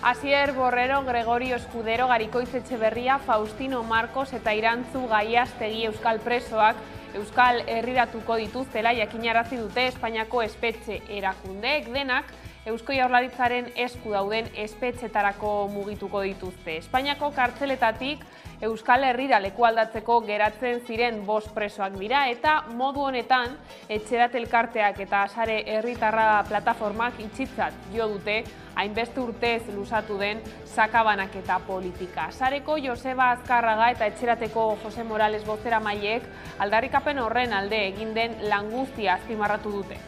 Asier Borrero, Gregorio Escudero, Garikoitz Etxeberria, Faustino Marcos eta Irantzu Gaiastegi euskal presoak euskal herriratuko dituztela jakinarazi dute Espainiako espetxe erakundeek. Denak Eusko Jaurlaritzaren esku dauden espetxetarako mugituko dituzte. Espainiako kartzeletatik Euskal Herrira lekualdatzeko geratzen ziren 5 presoak dira eta modu honetan Etxerat elkarteak eta Sare Herritarra plataformak itxitzat jo dute hainbeste urtez luzatu den sakabanaketa politika. Sareko Joseba Azkarraga eta Etxerateko Jose Morales bozeramaileek aldarrikapen horren alde egin den lan guztia azpimarratu dute.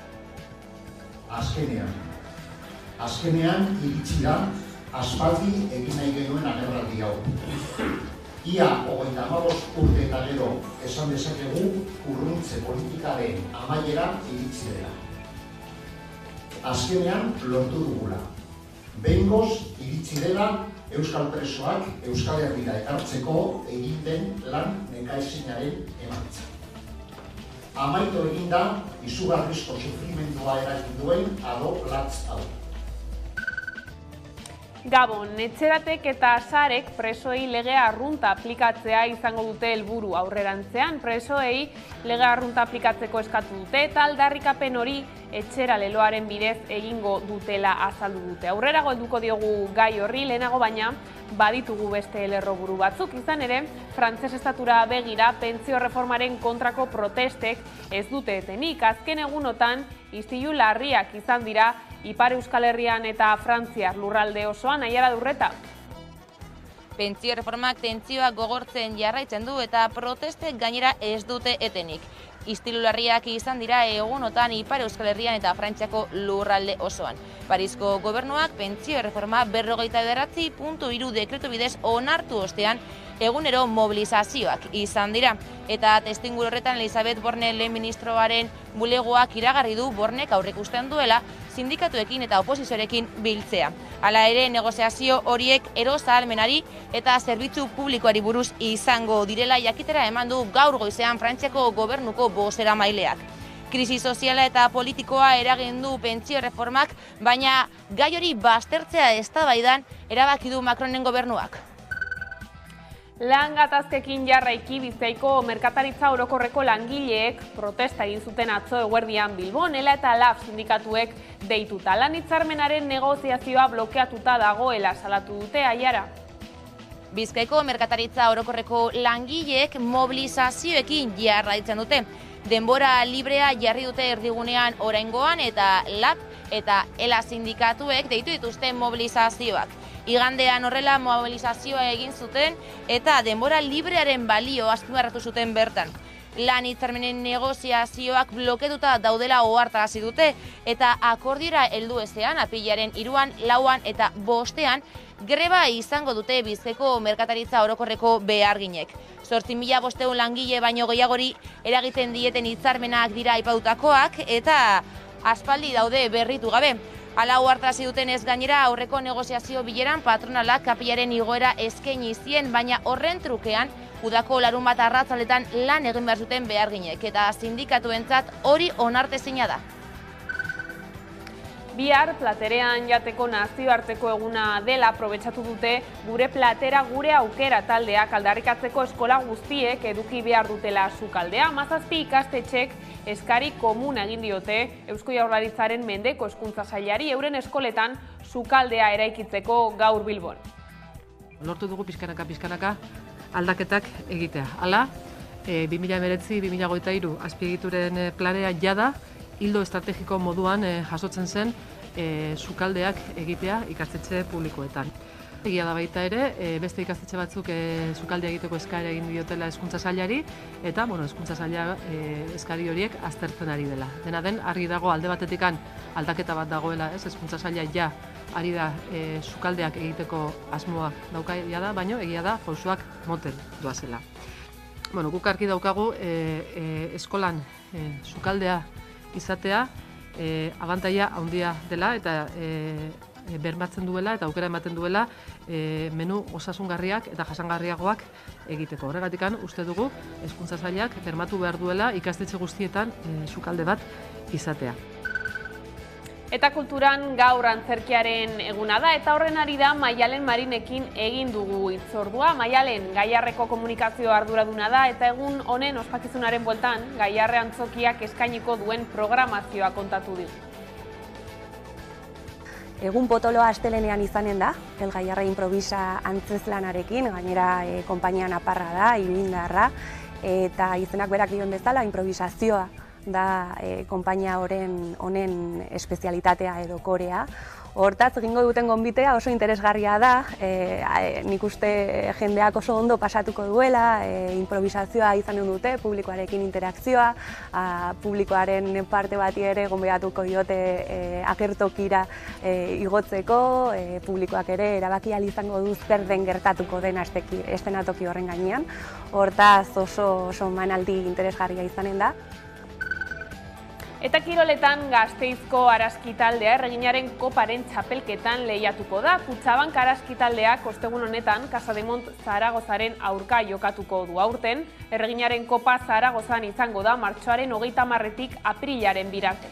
Azkenean iritsi da aspaldi egin nahi genuen agerraldi hau. Ia 35 urte eta gero esan dezakegu urruntze politikaren amaiera iritsi dela. Azkenean lortu dugula. Behingoz iritsi dela euskal presoak Euskal Herrira ekartzeko egin den lan nekaezinaren emaitza. Amaitu egin da izugarrizko sufrimendua eragin duen ado latz hau. Gabon, Etxeratek eta Sarek presoei lege arrunta aplikatzea izango dute helburu aurrerantzean. Presoei lege arrunta aplikatzeko eskatu dute eta aldarrikapen hori etxera leloaren bidez egingo dutela azaldu dute. Aurrerago helduko diogu gai horri, lehenago baina baditugu beste lerroburu batzuk. Izan ere, frantses estatura begira pentsio reformaren kontrako protestek ez dute etenik. Azken egunotan istilu larriak izan dira Ipar Euskal Herrian eta Frantziar lurralde osoan. Aiara Durreta. Pentsio reformak tentsioak gogortzen jarraitzen du eta protestek gainera ez dute etenik. Istilu larriak izan dira egunotan Ipar Euskal Herrian eta Frantziako lurralde osoan. Parisko gobernuak pentsio reforma 49.3 dekretu bidez onartu ostean egunero mobilizazioak izan dira. Eta testuinguru horretan Elisabeth Borne lehen ministroaren bulegoak iragarri du Bornek aurreikusten duela sindikatuekin eta oposizioarekin biltzea. Hala ere, negoziazio horiek erosahalmenari eta zerbitzu publikoari buruz izango direla jakitera eman du gaur goizean Frantziako gobernuko bozeramaileak. Krisi soziala eta politikoa eragin du pentsio reformak, baina gai hori baztertzea eztabaidan erabaki du Macronen gobernuak. Lan gatazkekin jarraiki Bizkaiko merkataritza orokorreko langileek protesta egin zuten atzo eguerdian Bilbon, ELA eta LAB sindikatuek deituta. Lan hitzarmenaren negoziazioa blokeatuta dagoela salatu dute. Aiara. Bizkaiko merkataritza orokorreko langileek mobilizazioekin jarraitzen dute. Denbora librea jarri dute erdigunean oraingoan eta LAB eta ELA sindikatuek deitu dituzten mobilizazioak. Igandean horrela mobilizazioa egin zuten eta denbora librearen balio azpimarratu zuten bertan. Lan hitzarmenen negoziazioak bloketuta daudela ohartarazi dute eta akordiora heldu ezean apirilaren 3, 4 eta 5 greba izango dute Bizkaiko merkataritza orokorreko beharginek. 8.500 langile baino gehiagori eragiten dieten hitzarmenak dira aipatutakoak eta aspaldi daude berritu gabe. Hala ohartarazi dutenez gainera aurreko negoziazio bileran patronalak kapilaren igoera eskaini zien, baina horren trukean udako larunbat arratsaletan lan egin behar zuten beharginek eta sindikatuentzat hori onartezina da. Bihar platerean jateko nazioarteko eguna dela aprobetxatu dute Gure Platera Gure Aukera taldeak aldarrikatzeko eskola guztiek eduki behar dutela sukaldea. 17 ikastetxek eskari komuna egin diote Eusko Jaurlaritzaren mendeko hezkuntza sailari euren eskoletan sukaldea eraikitzeko gaur Bilbon. Lortu dugu pizkanaka aldaketak egitea. Hala, 2019-2023 azpiegituren planean jada hildo estrategiko moduan jasotzen zen sukaldeak egitea ikastetxe publikoetan. Egia da baita ere, beste ikastetxe batzuk sukaldea egiteko eskaera egin diotela hezkuntza sailari eta hezkuntza saila eskari horiek aztertzen ari dela. Dena den, argi dago alde batetikan aldaketa bat dagoela, hezkuntza saila ja ari da sukaldeak egiteko asmoa daukaia da, baino egia da pausoak motel doazela. Guk argi daukagu eskolan sukaldea izatea abantaila handia dela eta bermatzen duela eta aukera ematen duela menu osasungarriak eta jasangarriagoak egiteko. Horregatikan uste dugu hezkuntza sailak bermatu behar duela ikastetxe guztietan sukalde bat izatea. Eta kulturan gaur antzerkiaren eguna da, eta horren ari da Maialen Marinekin egin dugu hitzordua. Maialen, Gaiarreko komunikazio arduraduna da, eta egun honen ospakizunaren bueltan, Gaiarre antzokiak eskainiko duen programazioa kontatu digu. Egun potoloa astelenean izanen da, El Gaiarre improvisa antzezlanarekin, gainera konpainia naparra da, iruindarra, eta izenak berak dion bezala, improvisazioa da konpainia honen espezialitatea edo korea. Hortaz, egingo duten gonbitea oso interesgarria da, nik uste jendeak oso ondo pasatuko duela, improvisazioa izanen dute, publikoarekin interakzioa, publikoaren parte bati ere gonbidatuko diote agertokira igotzeko, publikoak ere erabaki ahal izango du zer den gertatuko den eszenatoki horren gainean. Hortaz, oso manaldi interesgarria izanen da. Eta kiroletan Gasteizko Araskitaldea erreginaren koparen txapelketan lehiatuko da. Kutxabank Araskitaldeak ostegun honetan Casademont Zaragozaren aurka jokatuko du aurten. Erreginaren kopa Zaragozan izango da martxoaren 30-tik aprilaren birarte.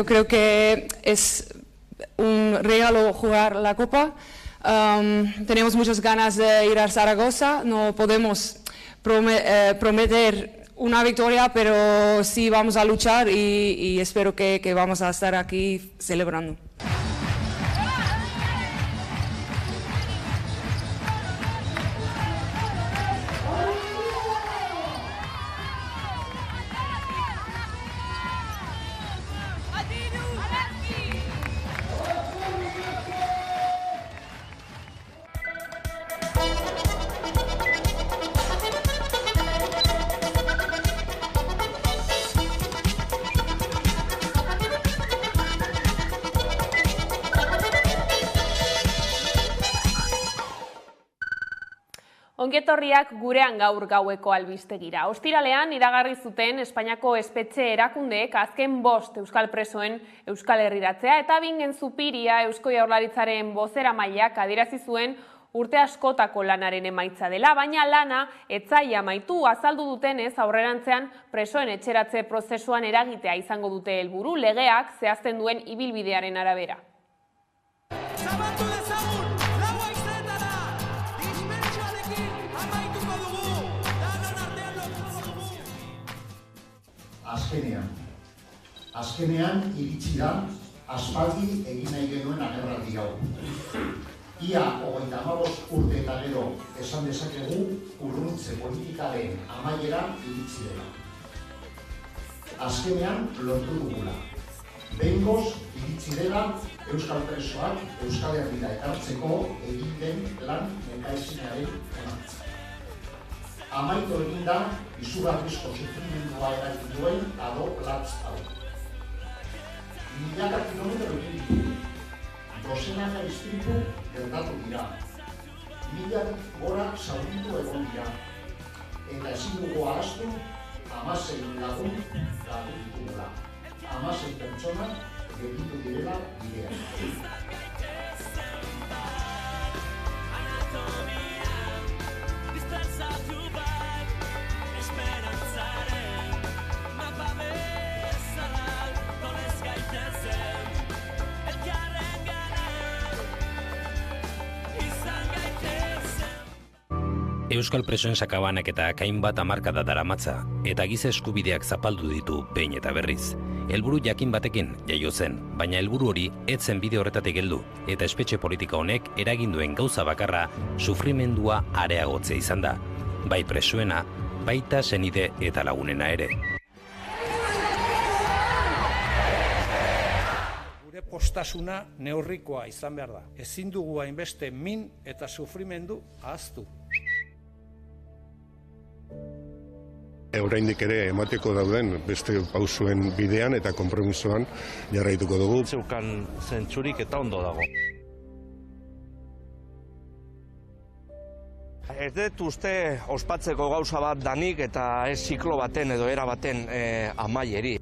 Yo creo que es un regalo jugar la Copa. Tenemos muchas ganas de ir a Zaragoza. No podemos prometer una victoria, pero sí vamos a luchar y espero que vamos a estar aquí celebrando. Ongietorriak gurean gaur gaueko albistegira. Ostiralean iragarri zuten Espainiako espetxe erakundeek azken 5 euskal presoen euskal herriratzea eta Bingen Zupiria Eusko Jaurlaritzaren bozeramaileak adierazi zuen urte askotako lanaren emaitza dela, baina lana ez zaila amaitu. Azaldu dutenez aurrerantzean presoen etxeratze prozesuan eragitea izango dute helburu, legeak zehazten duen ibilbidearen arabera. Azkenean iritsi da aspaldi egin nahi genuen agerraldi hau. Ia 35 urte eta gero esan dezakegu urruntze politikaren amaiera iritsi dela. Azkenean lortu dugula. Behingoz iritsi dela euskal presoak Euskal Herrira ekartzeko egin den lan nekaezinaren emaitza. Amaitu egin da izugarrizko sufrimendua eragin duen ado latz hau. Milaka kilometro egin ditu, dozenaka istripu gertatu dira, milak gora zauritu egon dira, eta ezin dugu ahaztu 16 lagun galdu ditugula, 16 pertsona gelditu direla bidean. Euskal presoen sakabanaketa hainbat hamarkada daramatza eta giza eskubideak zapaldu ditu behin eta berriz. Helburu jakin batekin jaio zen, baina helburu hori ez zen bide horretatik heldu eta espetxe politika honek eragin duen gauza bakarra sufrimendua areagotzea izan da, bai presoena, baita senide eta lagunena ere. Gure postasuna neurrikoa izan behar da. Ezin dugu hainbeste min eta sufrimendu ahaztu. Oraindik ere emateko dauden beste pausuen bidean eta konpromisoan jarraituko dugu. Zeukan zentzurik eta ondo dago. Ez dut uste ospatzeko gauza bat danik eta ez ziklo baten edo era baten amaieri.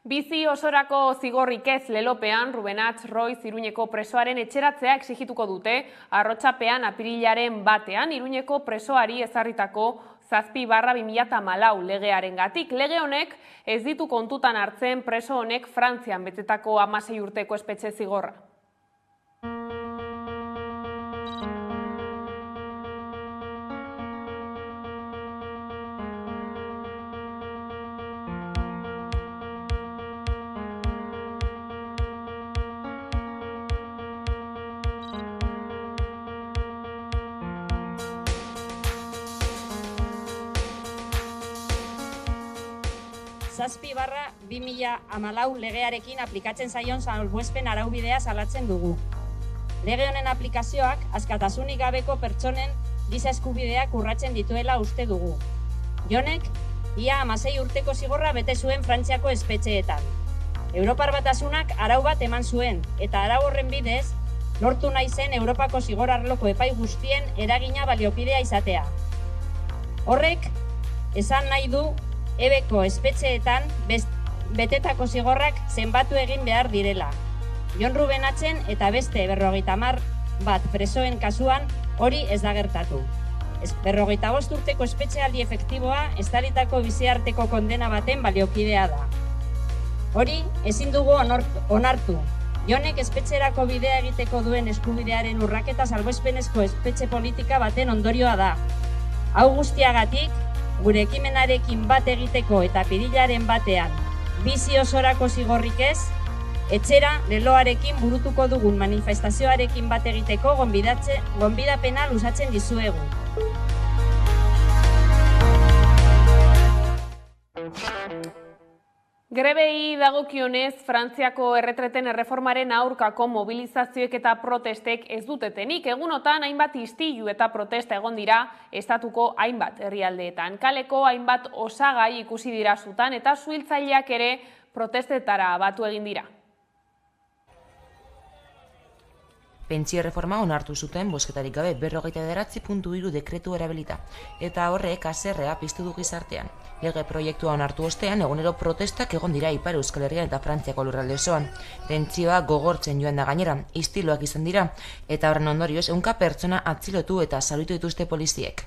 Bizi osorako zigorrik ez lelopean, Rubenatx Roiz Iruñeko presoaren etxeratzea exigituko dute, Arrotxapean apirilaren batean, Iruñeko presoari ezarritako 7/2014 legearengatik. Lege honek ez ditu kontutan hartzen preso honek Frantzian betetako 16 urteko espetxe zigorra. Zazpi barra 2014 legearekin aplikatzen zaion salbuespen araubidea salatzen dugu. Lege honen aplikazioak askatasunik gabeko pertsonen giza eskubideak urratzen dituela uste dugu. Jonek, ia 16 urteko zigorra bete zuen Frantziako espetxeetan. Europar Batasunak arau bat eman zuen, eta arau horren bidez, lortu nahi zen Europako zigor arloko epai guztien eragina baliokidea izatea. Horrek, esan nahi du ebeko espetxeetan betetako zigorrak zenbatu egin behar direla. Jon Rubenatxen eta beste 51 presoen kasuan hori ez da gertatu. 55 urteko espetxealdi efektiboa estalitako biziarteko kondena baten baliokidea da. Hori ezin dugu onartu. Jonek espetxerako bidea egiteko duen eskubidearen urraketa salbuespenezko espetxe politika baten ondorioa da. Hau guztiagatik, gure ekimenarekin bat egiteko eta apirilaren batean bizi osorako zigorrik ez, etxera leloarekin burutuko dugun manifestazioarekin bat egiteko gonbidapena luzatzen dizuegu. Grebei dagokionez, Frantziako erretreten erreformaren aurkako mobilizazioek eta protestek ez dutetenik. Egunotan hainbat istilu eta protesta egon dira estatuko hainbat herrialdeetan. Kaleko hainbat osagai ikusi dira sutan eta suhiltzaileak ere protestetara batu egin dira. Pentsio erreforma onartu zuten bozketarik gabe 49.3 dekretu erabilita, eta horrek haserrea piztu du gizartean. Lege proiektua onartu ostean egunero protestak egon dira Ipar Euskal Herrian eta Frantziako lurralde osoan. Tentsioa gogortzen joan da gainera, istiluak izan dira, eta horren ondorioz 100 pertsona atzilotu eta zauritu dituzte poliziek.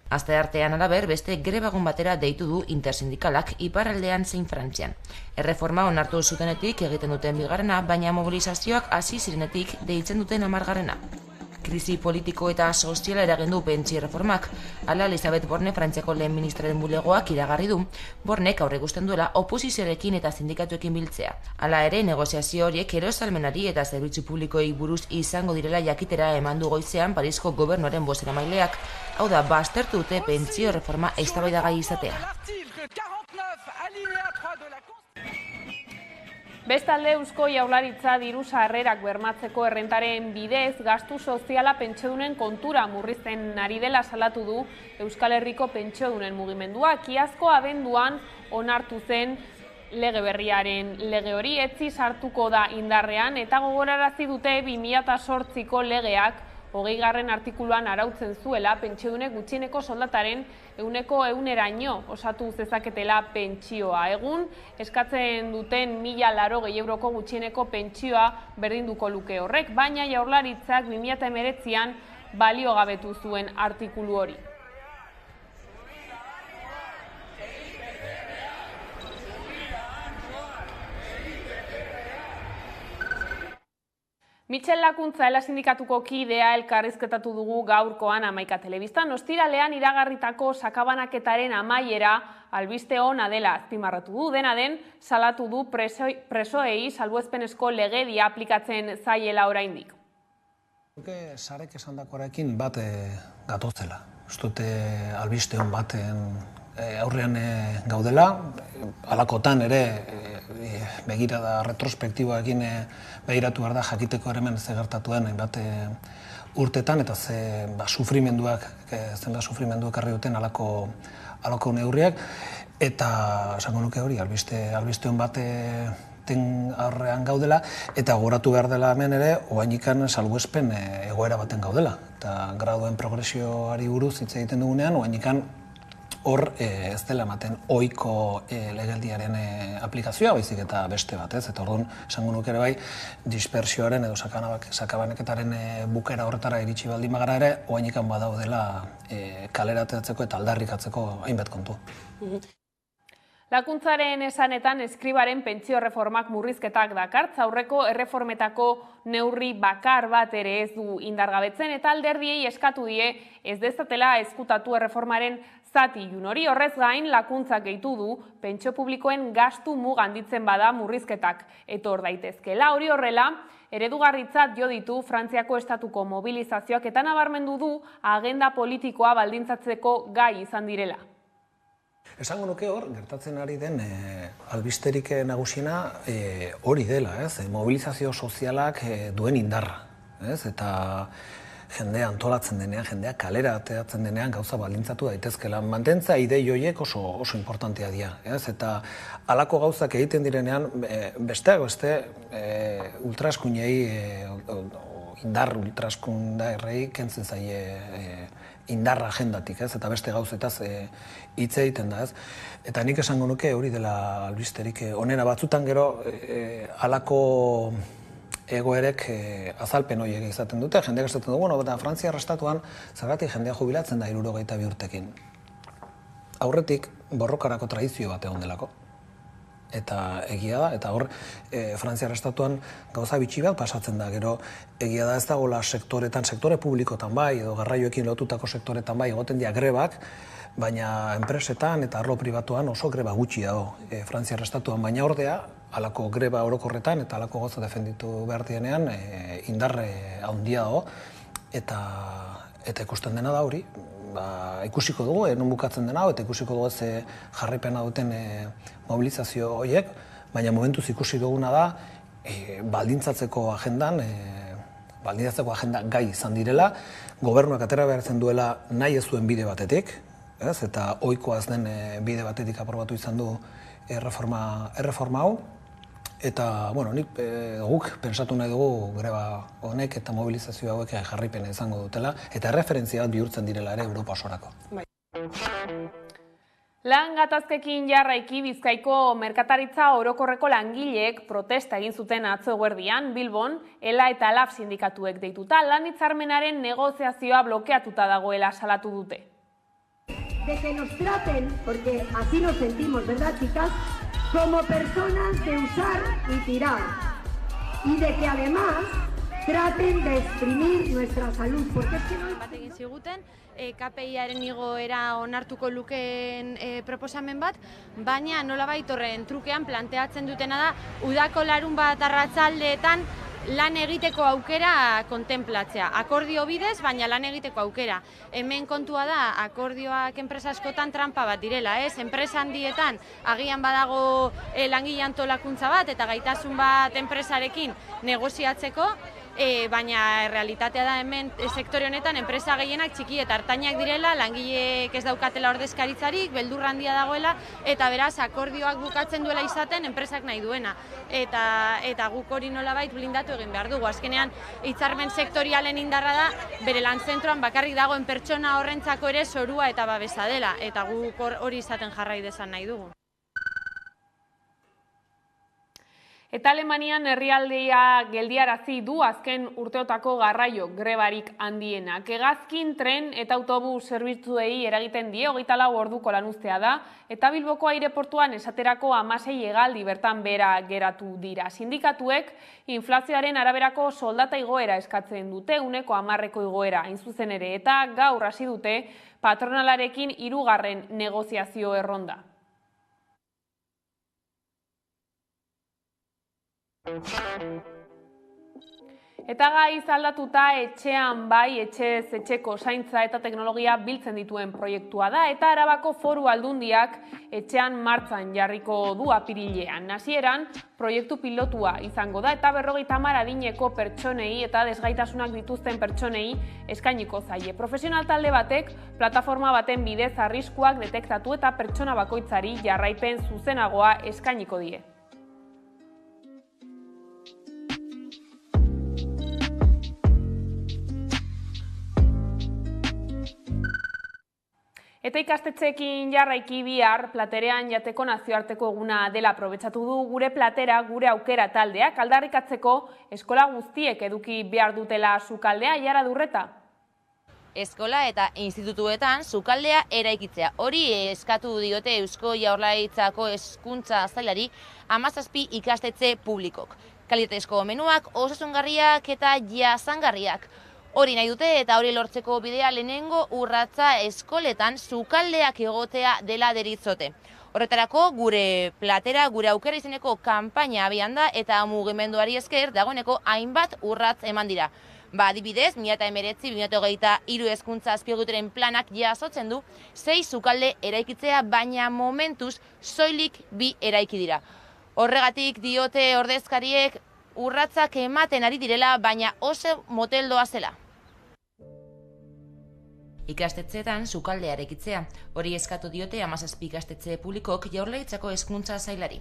Asteartean alaber beste grebagun batera deitu du intersindikalak iparraldean zein Frantzian. Erreforma onartu zutenetik egiten duten bigarrena, baina mobilizazioak hasi zirenetik deitzen duten 10. Krisi politiko eta soziala eragin du pentsio erreformak. Hala, Elisabeth Borne, Frantziako lehen ministraren bulegoak iragarri du, Bornek aurreikusten duela oposizioarekin eta sindikatuekin biltzea. Hala ere, negoziazio horiek erosalmenari eta zerbitzu publikoei buruz izango direla jakitera eman du goizean Parisko gobernuaren bozeramaileak. Hau da, baztertu dute pentsio erreforma eztabaidagai izatea. Bestalde, Eusko Jaurlaritza diru sarrerak bermatzeko errentaren bidez gastu soziala pentsiodunen kontura murrizten ari dela salatu du Euskal Herriko pentsiodunen mugimenduak. Iazko abenduan onartu zen lege berriaren lege hori etzi sartuko da indarrean eta gogorarazi dute 2008ko legeak 20. artikuluan arautzen zuela pentsiodunek gutxieneko soldataren 100%eraino osatu zezaketela pentsioa. Egun, eskatzen duten 1.080 euroko gutxieneko pentsioa berdinduko luke horrek, baina Jaurlaritzak 2019an baliogabetu zuen artikulu hori. Mitxel Lakuntza Ela sindikatuko kidea elkarrizketatu dugu gaurkoan Hamaika Telebistan. Ostiralean iragarritako sakabanaketaren amaiera albiste ona dela azpimarratu du. Dena den, salatu du presoei salbuespenezko legedia aplikatzen zaiela oraindik. Sarek esandakoarekin bat gatozela. Ez dute albiste on baten aurrean gaudela, halakotan ere begirada retrospektiboekin begiratu behar da jakiteko hemen ze gertatuen hainbat urtetan eta zenbat sufrimenduak ekarri duten halako neurriak eta esango nuke hori albiste on baten aurrean gaudela eta gogoratu behar dela hemen ere oraindikan salbuespen egoera baten gaudela eta graduen progresioari buruz hitz egiten dugunean oraindikan hor ez dela ematen ohiko legeldiaren aplikazioa, baizik eta beste bat, ez? Eta orduan, esango nuke ere bai, dispersioaren edo sakabanaketaren bukera horretara iritsi baldin bagara ere, oraindikan badaudela kaleratzeko eta aldarrikatzeko hainbat kontu. Lakuntzaren esanetan eskribaren pentsio reformak murrizketak dakartza, aurreko erreformetako neurri bakar bat ere ez du indargabetzen eta alderdiei eskatu die ez dezatela ezkutatu erreformaren zati ilun hori. Horrez gain, Lakuntzak gehitu du pentsio publikoen gastu muga handitzen bada murrizketak etor daitezkela. Hori horrela, eredugarritzat jo ditu Frantziako estatuko mobilizazioak eta nabarmendu du agenda politikoa baldintzatzeko gai izan direla. Esango nuke hor, gertatzen ari den albisterik nagusiena hori dela, mobilizazio sozialak duen indarra, eta jendea antolatzen denean, jendea kalera ateratzen denean gauza baldintzatu daitezkela. Mantentza idei horiek oso importantea dira, eta halako gauzak egiten direnean besteak beste ultraskuinei ultraskundarrei kentzen zaie indarra agendatik, eta beste gauzetaz hitz egiten da, ez? Eta nik esango nuke hori dela albisterik onena batzutan gero halako egoerek azalpen horiek izaten dute, jendeak esaten dugu, eta Frantziar estatuan zergatik jendea jubilatzen da 62 urtekin. Aurretik borrokarako tradizio bat egon delako. Eta egia da, eta hor Frantziar estatuan gauza bitxi bat pasatzen da, gero egia da ez dagoela sektoretan, sektore publikotan bai, edo garraioekin lotutako sektoretan bai, egoten dira grebak, baina enpresetan eta arlo pribatuan oso greba gutxi dago Frantziar estatuan, baina ordea, halako greba orokorretan eta halako gauza defenditu behar dienean indarre handia dago, eta ikusten dena da hori, ikusiko dugu, non bukatzen dena, eta ikusiko dugu ez jarraipena duten mobilizazio horiek, baina momentuz ikusi duguna da baldintzatzeko agenda gai izan direla, gobernuak atera behartzen duela nahi ez duen bide batetik, eta ohikoa ez den bide batetik aprobatu izan du erreforma hau, eta, guk pensatu nahi dugu greba honek eta mobilizazio hauek jarraipena izango dutela, eta erreferentzia bat bihurtzen direla ere Europa osorako. Lan gatazkekin jarraiki Bizkaiko merkataritza orokorreko langileek protesta egin zuten atzo eguerdian, Bilbon, ELA eta LAB sindikatuek deituta, lan hitzarmenaren negoziazioa blokeatuta dagoela salatu dute. De que nos traten, porque así nos sentimos, ¿verdad, chicas? Como personas de usar y tirar. Y de que además traten de exprimir nuestra salud, porque es que no... Batekin ziguten, KPI-aren igoera onartuko lukeen proposamen bat, baina nolabait horren trukean planteatzen dutena da, udako larunbat arratsaldeetan lan egiteko aukera kontenplatzea. Akordio bidez, baina lan egiteko aukera. Hemen kontua da, akordioak enpresa askotan trampa bat direla, ez? Enpresa handietan agian badago langile antolakuntza bat eta gaitasun bat enpresarekin negoziatzeko, baina realitatea da hemen sektore honetan enpresa gehienak txiki eta hartainak direla, langileek ez daukatela ordezkaritzarik, beldur handia dagoela, eta beraz akordioak bukatzen duela izaten enpresak nahi duena. Eta guk hori nolabait blindatu egin behar dugu. Azkenean, hitzarmen sektorialen indarra da, bere lan zentroan bakarrik dagoen pertsona horrentzako ere zorua eta babesa dela, eta guk hori izaten jarrai dezan nahi dugu. Eta Alemanian herrialdea geldiarazi du azken urteotako garraio grebarik handienak. Hegazkin, tren eta autobus zerbitzuei eragiten die 24 orduko lanuztea da, eta Bilboko aireportuan esaterako 16 hegaldi bertan behera geratu dira. Sindikatuek inflazioaren araberako soldata igoera eskatzen dute, 10% igoera hain zuzen ere, eta gaur hasi dute patronalarekin 3. negoziazio erronda. Eta gaiz aldatuta etxean bai etxez etxeko zaintza eta teknologia biltzen dituen proiektua da, eta Arabako Foru Aldundiak etxean martzan jarriko du apirilean. Hasieran proiektu pilotua izango da eta 50 adineko pertsonei eta desgaitasunak dituzten pertsonei eskainiko zaie. Profesional talde batek plataforma baten bidez arriskuak detektatu eta pertsona bakoitzari jarraipen zuzenagoa eskainiko die. Eta ikastetxeekin jarraiki bihar platerean jateko nazioarteko eguna dela aprobetxatu du gure platera, gure aukera taldeak, aldarrikatzeko eskola guztiek eduki behar dutela sukaldea, Jara Durreta. Eskola eta institutuetan sukaldea eraikitzea. Hori eskatu diote Eusko Jaurlaritzako hezkuntza sailari 17 ikastetxe publikok. Kalitatezko menuak, osasungarriak eta jasangarriak. Hori nahi dute eta hori lortzeko bidea lehenengo urratsa eskoletan sukaldeak egotea dela deritzote. Horretarako gure platera, gure aukera izeneko kanpaina abian da eta mugimenduari esker dagoeneko hainbat urratz eman dira. Adibidez, 2019-2023 hezkuntza azpiegituren planak jasotzen du 6 sukalde eraikitzea, baina momentuz soilik 2 eraiki dira. Horregatik diote ordezkariek urratzak ematen ari direla, baina oso moteldoa zela. Ikastetxeetan sukaldea eraikitzea. Hori eskatu diote 17 ikastetxe publikok Jaurlaritzako hezkuntza sailari.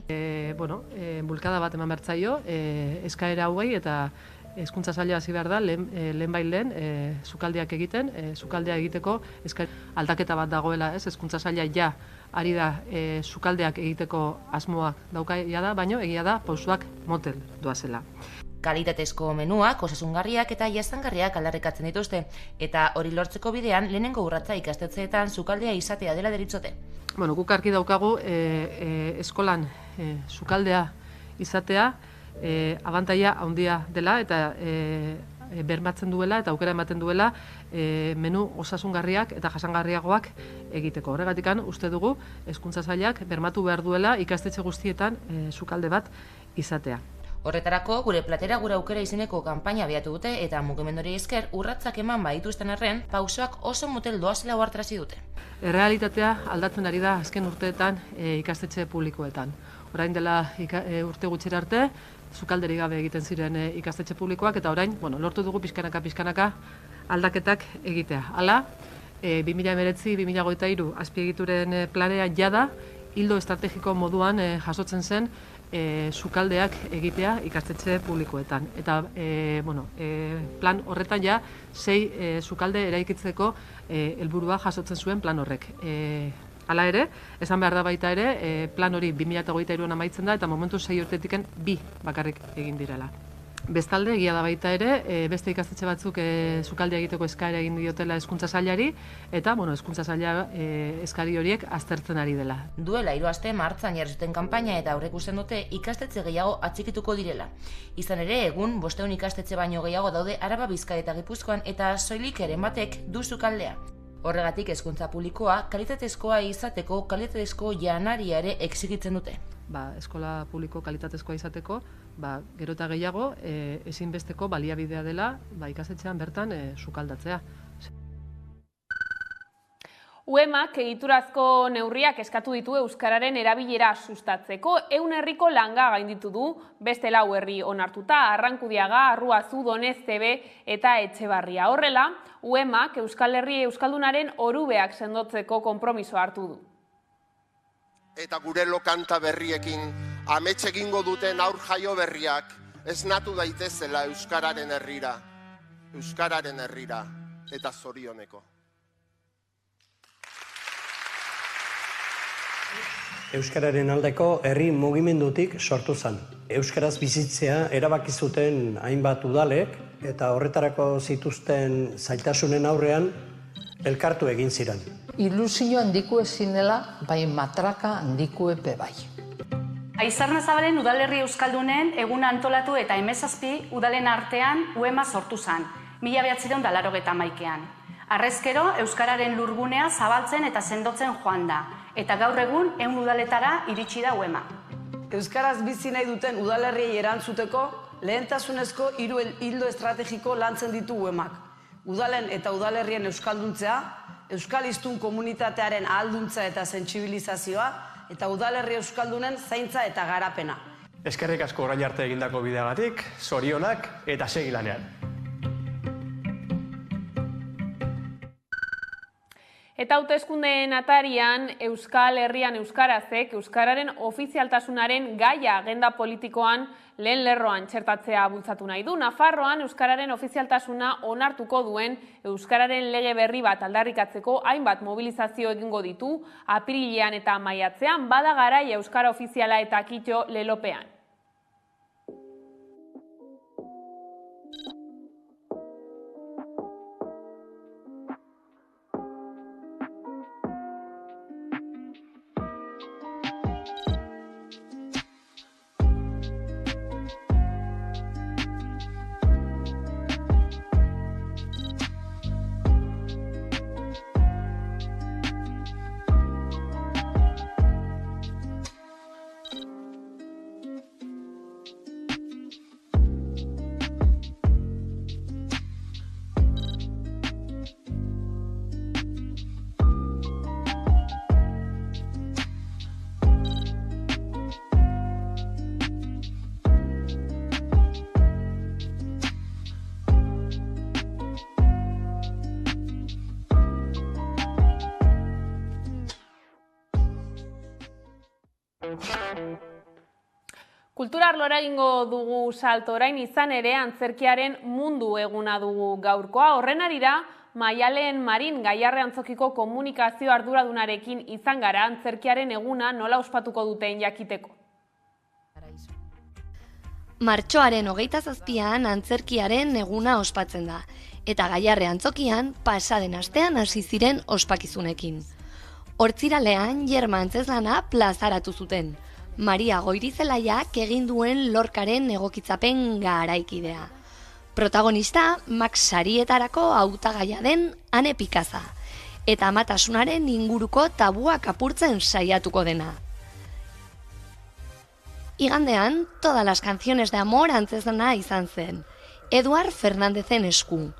Bulkada bat eman bertzaio, eskaera hauei eta hezkuntza saila hasi behar da, lehen sukaldeak egiten, sukaldea egiteko aldaketa bat dagoela, hezkuntza saila ja ari da sukaldeak egiteko asmoak daukaia da, baino egia da pausuak motel doazela. Kalitatezko menuak, osasungarriak eta jasangarriak aldarrikatzen dituzte, eta hori lortzeko bidean lehenengo urratsa ikastetxeetan sukaldea izatea dela deritzote. Guk argi daukagu eskolan sukaldea izatea abantaila handia dela eta bermatzen duela eta aukera ematen duela menu osasungarriak eta jasangarriagoak egiteko. Horregatikan uste dugu hezkuntza sailak bermatu behar duela ikastetxe guztietan sukalde bat izatea. Horretarako gure platera, gure aukera izeneko kanpaina abiatu dute eta mugimenduri esker urratsak eman badituzten arren pausoak oso motel doazela ohartarazi dute. Errealitatea aldatzen ari da azken urteetan ikastetxe publikoetan. Orain dela urte gutxira arte, sukalderik gabe egiten ziren ikastetxe publikoak eta orain lortu dugu pixkanaka aldaketak egitea. Hala, 2019-2023 azpiegituren planea jada ildo estrategiko moduan jasotzen zen sukaldeak egitea ikastetxe publikoetan. Eta plan horretan ja 6 sukalde eraikitzeko helburua jasotzen zuen plan horrek. Hala ere, esan behar da baita ere, plan hori 2023an amaitzen da eta momentu 6 urtetiken 2 bakarrik egin direla. Bestalde, egia da baita ere, beste ikastetxe batzuk sukaldea egiteko eskaera egin diotela hezkuntza sailari eta hezkuntza saila eskari horiek aztertzen ari dela. Duela 3 aste martxan jarri zuten kanpaina eta aurreikusten dute ikastetxe gehiago atxikituko direla. Izan ere, egun 500 ikastetxe baino gehiago daude Araba, Bizkaia eta Gipuzkoan eta soilik eren batek du sukaldea. Horregatik hezkuntza publikoa kalitatezkoa izateko kalitatezko janaria ere exigitzen dute. Eskola publiko kalitatezkoa izateko, gero eta gehiago ezinbesteko baliabidea dela ikastetxean bertan sukaldatzea. UEMak egiturazko neurriak eskatu ditu euskararen erabilera sustatzeko. 100 herriko langa gainditu du, beste 4 herri onartuta, Arrankudiaga, Arruazu, Doneztebe eta Etxebarria. Horrela, UEMak Euskal Herri euskaldunaren orubeak sendotzeko konpromiso hartu du. Eta gure lokanta berriekin, amets egingo duten aur jaio berriak, esnatu daitezela euskararen herrira eta zorioneko. Euskararen aldeko herri mugimendutik sortu zen. Euskaraz bizitzea erabaki zuten hainbat udalek eta horretarako zituzten zailtasunen aurrean elkartu egin ziren. Ilusio handiko ezinela, bai matraka handiko epe bai. Aizarnazabalen udalerri euskaldunen eguna antolatu eta 17 udalen artean UEMA sortu zen, 1981an. Harrezkero, euskararen lurgunea zabaltzen eta sendotzen joan da, eta gaur egun 100 udaletara iritsi da UEMA. Euskaraz bizi nahi duten udalerriei erantzuteko, lehentasunezko 3 ildo estrategiko lantzen ditu UEMak. Udalen eta udalerrien euskalduntzea, euskal hiztun komunitatearen ahalduntza eta sentsibilizazioa, eta udalerri euskaldunen zaintza eta garapena. Eskerrik asko orain arte egindako bideagatik, zorionak eta segi lanean. Eta hauteskundeen atarian, Euskal Herrian euskarazek euskararen ofizialtasunaren gaia agenda politikoan lehen lerroan txertatzea bultzatu nahi du. Nafarroan euskararen ofizialtasuna onartuko duen euskararen lege berri bat aldarrikatzeko hainbat mobilizazio egingo ditu apirilean eta maiatzean, bada garaia euskara ofiziala eta kito lelopean. Kultura arlora egingo dugu salto orain, izan ere antzerkiaren mundu eguna dugu gaurkoa. Horren arira, Maialen Marin Gaiarre Antzokiko komunikazio arduradunarekin izan gara antzerkiaren eguna nola ospatuko duten jakiteko. Martxoaren 27an antzerkiaren eguna ospatzen da, eta Gaiarre Antzokian pasaden astean hasi ziren ospakizunekin. Hortziralean Jerma Antzezlana plazaratu zuten. Maria Goirizelaiak egin duen Lorcaren egokitzapen garaikidea. Protagonista Max sarietarako hautagaia den Ane Pikaza, eta amatasunaren inguruko tabuak apurtzen saiatuko dena. Igandean, todas las canciones de amor Antzezlana izan zen, Eduard Fernandezen esku.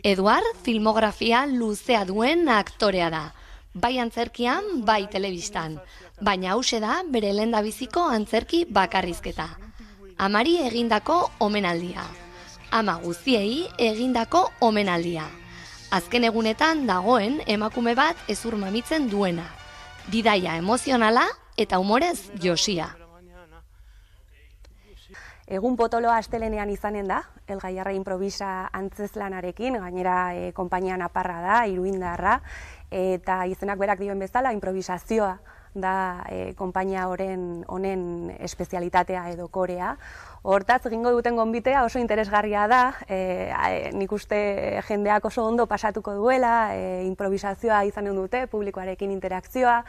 Eduard filmografia luzea duen aktorea da, bai antzerkian, bai telebistan, baina hause da bere lehendabiziko antzerki bakarrizketa. Amari egindako omenaldia. Ama guztiei egindako omenaldia. Azken egunetan dagoen emakume bat ezur mamitzen duena. Bidaia emozionala eta humorez josia. Egun potoloa astelenean izanen da, El Gaiarre Improvisa antzezlanarekin, gainera konpainia naparra da, iruindarra, eta izenak berak dioen bezala, improvisazioa da konpainia honen espezialitatea edo korea. Hortaz, egingo duten gonbitea oso interesgarria da, nik uste jendeak oso ondo pasatuko duela, improvisazioa izanen dute, publikoarekin interakzioa,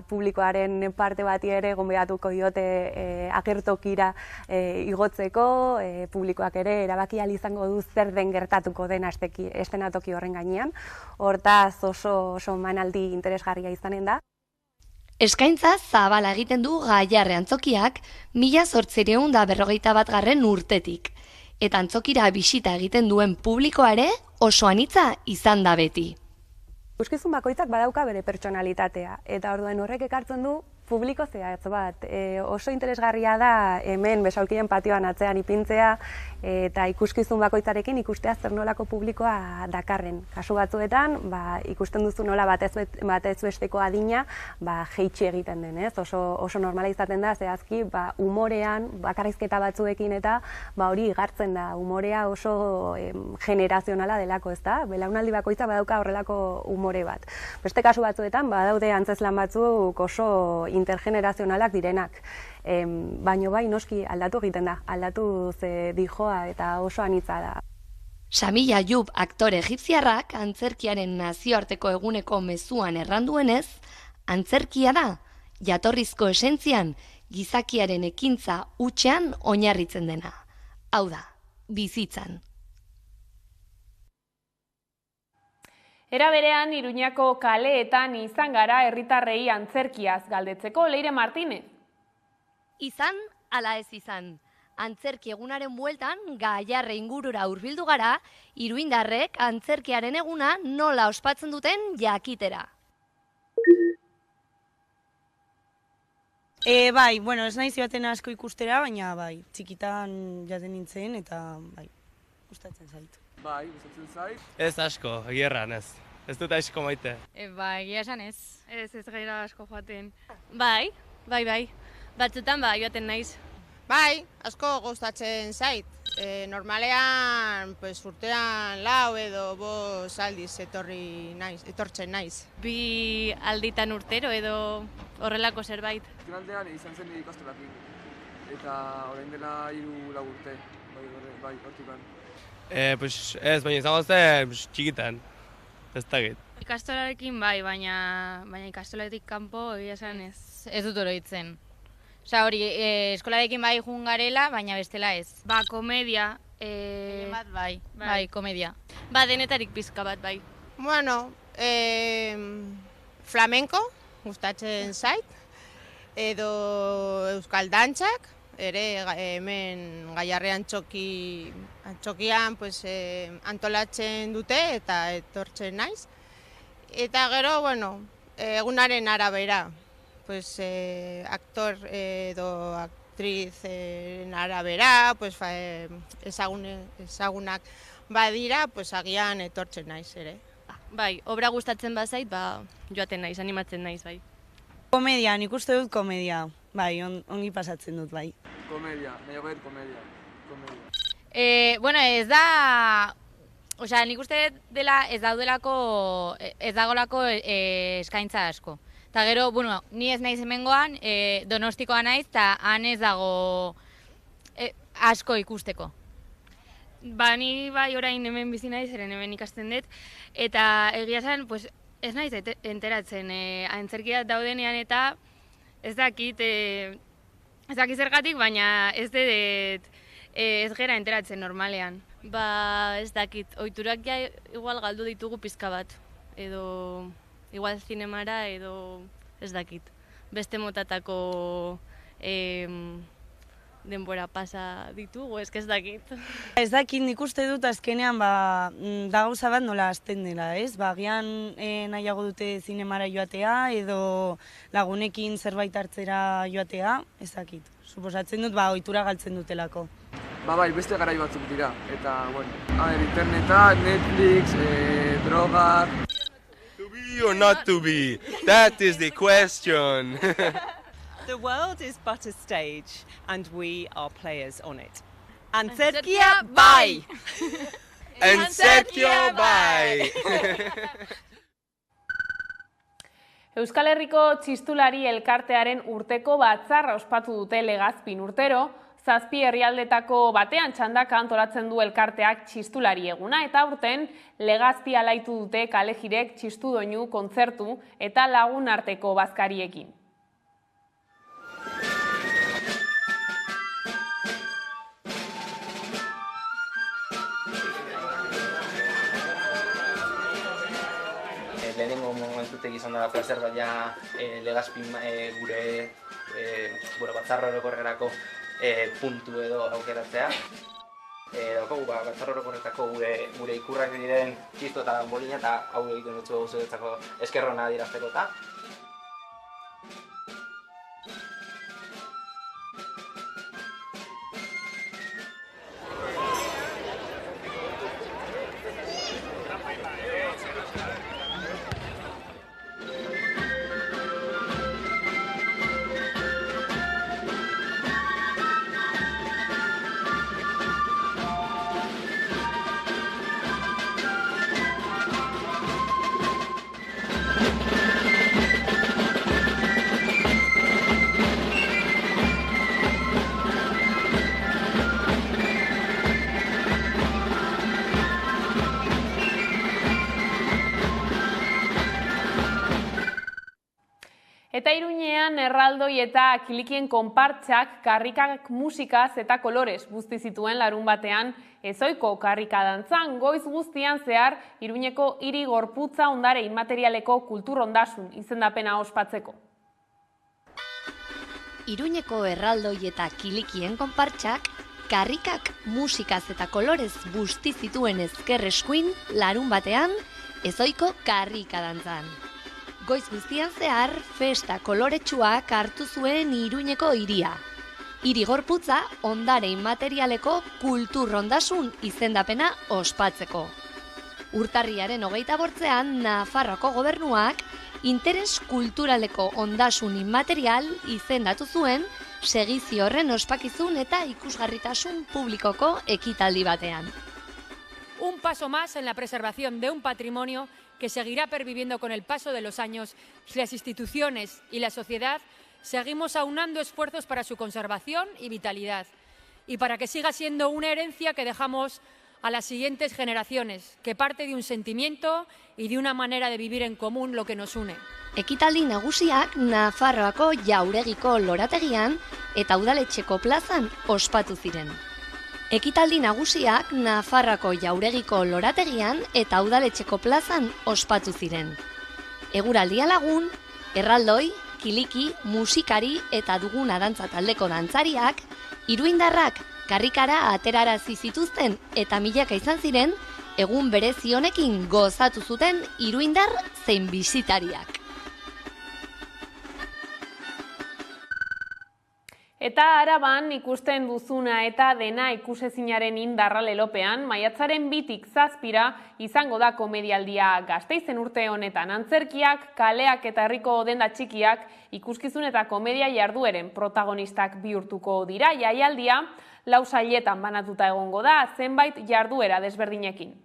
publikoaren parte bati ere gonbidatuko diote agertokira igotzeko, publikoak ere erabaki ahal izango du zer den gertatuko den eszenatoki horren gainean. Hortaz, oso manaldi interesgarria izanen da. Eskaintza zabala egiten du Gaiarre Antzokiak 1851 urtetik, eta antzokira bisita egiten duen publikoa ere oso anitza izan da beti. Ikuskizun bakoitzak badauka bere pertsonalitatea, eta orduan horrek ekartzen du publiko zehatz bat. Oso interesgarria da hemen besaulkien patioan atzean ipintzea, eta ikuskizun bakoitzarekin ikustea zer nolako publikoa dakarren. Kasu batzuetan, ikusten duzu nola batez besteko adina jeitsi egiten den, ez? Oso normala izaten da, zehazki, humorean, bakarrizketa batzuekin eta hori igartzen da. Humorea oso generazionala delako, ez da? Belaunaldi bakoitza badauka horrelako humore bat. Beste kasu batzuetan, badaude antzezlan batzuk oso intergenerazionalak direnak. Baino bai, noski aldatu egiten da, aldatu dijoa eta oso anitza da. Sami Ayoub aktore egipziarrak antzerkiaren nazioarteko eguneko mezuan erranduenez, antzerkia da, jatorrizko esentzian, gizakiaren ekintza hutsean oinarritzen dena. Hau da, bizitzan. Era berean, Iruñako kaleetan izan gara herritarrei antzerkiaz galdetzeko. Leire Martínez. Izan, ala ez izan. Antzerki egunaren bueltan, Gaiarre ingurura hurbildu gara, iruindarrek antzerkiaren eguna nola ospatzen duten jakitera. Bai, bueno, ez naiz joaten asko ikustera, baina bai, txikitan jaten nintzen eta bai, gustatzen zait. Bai, gustatzen zait. Ez asko, egierran ez. Ez dut asko maite. Bai, egia esan ez. Ez gaira asko joaten. Bai. Batzutan joaten naiz. Bai, asko gustatzen zait. Normalean, urtean 4 edo 5 aldiz etortzen naiz. 2 alditan urtero edo horrelako zerbait. Finaldean izan zen nire ikastolakin. Eta orain dela 3-4 urte. Bai, hortikan. Ez, baina izango zen txikitan. Ez dakit. Ikastolarekin bai, baina ikastolaretik kanpo egia esan ez. Ez dut oroitzen. Osa hori, eskolarekin bai jun garela, baina bestela ez. Komedia. Bat bai, komedia. Denetarik pizka bat bai. Bueno, flamenko, gustatzen zait, edo euskal dantzak, ere hemen Gaiarrean txokian antolatzen dute eta etortzen naiz. Eta gero, bueno, egunaren arabera. Aktor edo aktrizen arabera, ezagunak badira, agian etortzen naiz ere. Bai, obra gustatzen bazait, joaten naiz, animatzen naiz, bai. Komedia, nik uste dut komedia. Bai, ongi pasatzen dut, bai. Komedia, nahiago dut komedia. Bueno, ez da... Osea, nik uste dela ez dagoelako eskaintza asko. Eta gero, bueno, ni ez naiz hemengoan, Donostikoa naiz, eta han ez dago asko ikusteko. Ni bai orain hemen bizi naiz, eren hemen ikasten dut, eta egia zen, ez naiz enteratzen antzerkia daudenean eta ez dakit zergatik, baina ez gera enteratzen normalean. Ez dakit, ohiturak ja igual galdu ditugu pizka bat, edo... Igual zinemara edo ez dakit. Beste motatako denbora pasa ditugu, ez dakit. Ez dakit, nik uste dut azkenean da gauza bat nola hasten dela, ez? Gian nahiago dute zinemara joatea edo lagunekin zerbait hartzera joatea, ez dakit. Suposatzen dut, ohitura galtzen dutelako. Bai, beste garai batzuk dira. Eta, bueno, interneta, Netflix, drogak... To be or not to be? That is the question. The world is but a stage, and we are players on it. Antzerkia bai! Antzerkia bai! Euskal Herriko Txistulari Elkartearen urteko batzarra ospatu dute Legazpin urtero, 7 herrialdetako batean txandaka antolatzen du elkarteak txistulari eguna, eta urten Legazpi alaitu dute kalejirek txistu doinu kontzertu eta lagun arteko bazkariekin. Lehenengo momentutek izan da plazer, baina Legazpin gure batzarra orokorrerako puntu edo aukeratzea. Daukagu batzarra orokorretako gure ikurrak diren txisto eta bolina, eta hau egiten dutzu gauzetzako eskerrona dirazteko eta. Eta Iruñean erraldoi eta kilikien konpartsak karrikak musikaz eta kolorez buzti zituen larun batean ezoiko karrika dantzan. Goiz guztian zehar Iruñeko hiri gorputza ondare inmaterialeko kulturrondasun izendapena ospatzeko. Iruñeko erraldoi eta kilikien konpartsak karrikak musikaz eta kolorez buzti zituen ezker eskuin larun batean ezoiko karrika dantzan. Goiz guztian zehar, festa koloretsuak hartu zuen Iruñeko hiria. Hiri gorputza ondare inmaterialeko kulturrondasun izendapena ospatzeko. Urtarriaren 28ean Nafarroako gobernuak interes kulturaleko ondasun inmaterial izendatu zuen segizio horren ospakizun eta ikusgarritasun publikoko ekitaldi batean. Un paso más en la preservación de un patrimonio que seguirá perviviendo con el paso de los años si las instituciones y la sociedad seguimos aunando esfuerzos para su conservación y vitalidad y para que siga siendo una herencia que dejamos a las siguientes generaciones, que parte de un sentimiento y de una manera de vivir en común lo que nos une. Ekitaldi nagusiak Nafarroako Jauregiko lorategian eta Udaletxeko plazan ospatu ziren. Ekitaldi nagusiak Nafarroako Jauregiko lorategian eta Udaletxeko plazan ospatu ziren. Eguraldia lagun, erraldoi, kiliki, musikari eta duguna dantza taldeko dantzariak, iruindarrak karrikara aterarazi zituzten eta milaka izan ziren, egun berezi honekin gozatu zuten iruindar zein bisitariak. Eta Araban ikusten duzuna eta dena ikusezinaren indarra lelopean, maiatzaren 2tik 7 izango da komedialdia Gasteizen urte honetan. Antzerkiak, kaleak eta herriko denda txikiak ikuskizun eta komedia jardueren protagonistak bihurtuko dira. Jaialdia 4 sailetan banatuta egongo da, zenbait jarduera desberdinekin.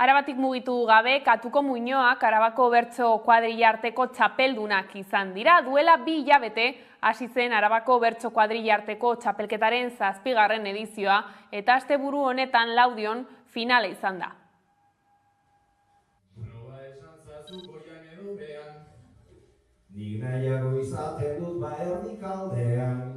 Arabatik mugitu gabe, Katuko Muinoak Arabako bertso kuadrilla arteko txapeldunak izan dira. Duela 2 hilabete hasi zen Arabako bertso kuadrilla arteko txapelketaren 7. edizioa eta asteburu honetan Laudion finala izan da. Nik nahiago izaten dut erdik aldean.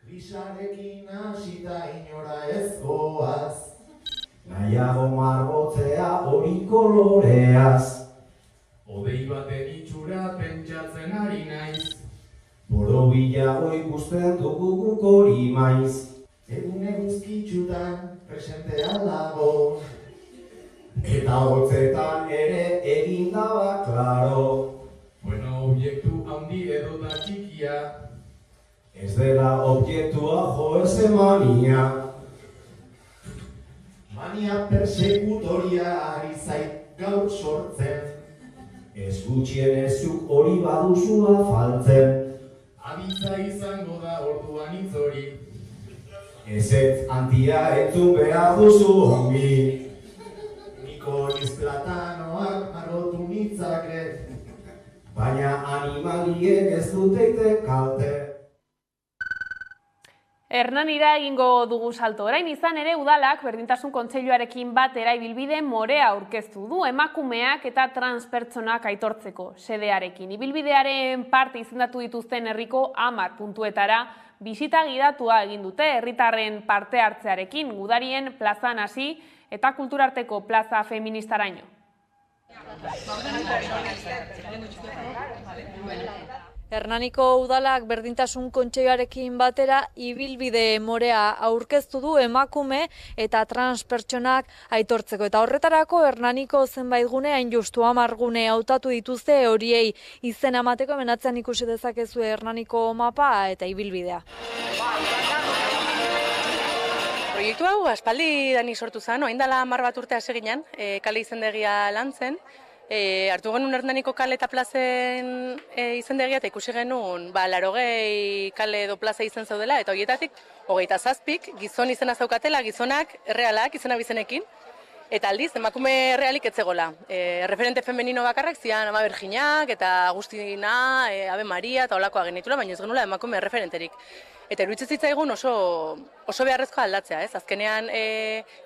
Krisarekin hasita inora ez goaz, nahiago margotzea hori koloreaz. Odei baten itxura pentsatzen ari naiz, borobilago ikusten dugu guk hori maiz. Egun eguzkitxutan presentea dago, eta hotzetan ere egin daba klaro. Bueno, obiektu handi edo da txikia, ez dela obiektua jo ez mania. Mania persekutoria ari zait gaur sortzen, ez gutxienezuk hori baduzula faltzen. Aditza izango da orduan hitz hori, ez antia entzun behar duzu ongi. Niko izplatanoak marrotu nitzake, baina animaliek ez duteite kalte. Hernanira egingo dugu salto. Orain izan ere udalak berdintasun kontseiluarekin batera ibilbide morea aurkeztu du emakumeak eta transpertsonak aitortzeko sedearekin. Ibilbidearen parte izendatu dituzten herriko 10 puntuetara bisita gidatua egin dute herritarren parte hartzearekin, Gudarien plazan hasi eta kulturarteko plaza feministaraino. Hernaniko udalak berdintasun kontseiluarekin batera ibilbide morea aurkeztu du emakume eta transpertsonak aitortzeko. Eta horretarako Hernaniko zenbait gune, hain justu 10 gune hautatu dituzte horiei izena emateko. Hemen atzean ikusi dezakezu Hernaniko mapa eta ibilbidea. Proiektu hau aspaldi dani sortu zen, orain dela 10 bat urte hasi ginen, kale izendegia lantzen. Hartu genuen Hernaniko kale eta plazen izendegia eta ikusi genuen 80 kale edo plaza izen zaudela, eta horietatik 27 gizon izena zaukatela, gizonak errealak izena bizenekin, eta aldiz emakume errealik etzegola. Referente femenino bakarrak zian Ama Berginak eta Agustina, Ave Maria eta olakoa genitula, baina ez genula emakume referenterik. Eta iruditzen zitzaigun oso beharrezko aldatzea, ez? Azkenean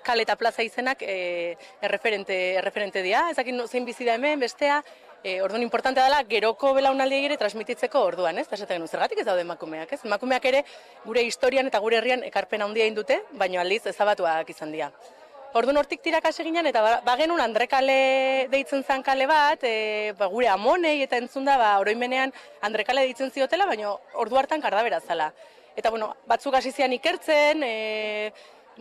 kale eta plaza izenak erreferente dira, ezakin zein bizi da hemen, bestea, orduan importantea dela geroko belaunaldiei ere transmititzeko orduan, ez? Esaten genuen zergatik ez daude emakumeak, ez? Emakumeak ere gure historian eta gure herrian ekarpen handia egin dute, baina aldiz ezabatuak izan dira. Orduan hortik tiraka hasi ginen eta bagenun Andre kale deitzen zen kale bat, gure amonei eta entzun da oroimenean Andre kale deitzen ziotela, baina ordu hartan kardabera zala. Eta batzuk hasi zian ikertzen,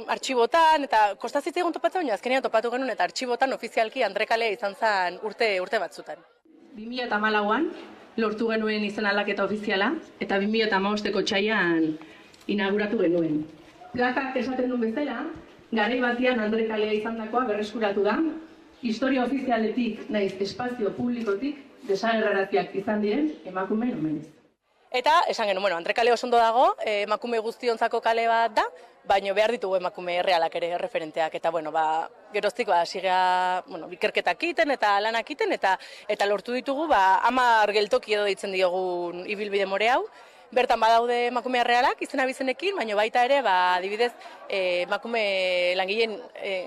artxibotan, eta kostazitza egun topatzen, baina azkenean topatu genuen eta artxibotan ofizialki Andre kalea izan zen urte batzutan. 2014an lortu genuen izan aldaketa ofiziala, eta 2015ko txaian inauguratu genuen. Gakak esaten duen bezala, garai batean Andre kalea izandakoa berreskuratu da, historia ofizialetik naiz espazio publikotik desagerraraziak izan diren emakumeen omenez. Eta esan genuen, Andre kale oso ondo dago, emakume guztiontzako kale bat da, baina behar ditugu emakume errealak ere referenteak, eta geroztik sigea ikerketak egiten eta lanak egiten, eta lortu ditugu 10 geltoki edo deitzen diogun ibilbide more hau. Bertan badaude emakume errealak izena bizenekin, baina baita ere, adibidez,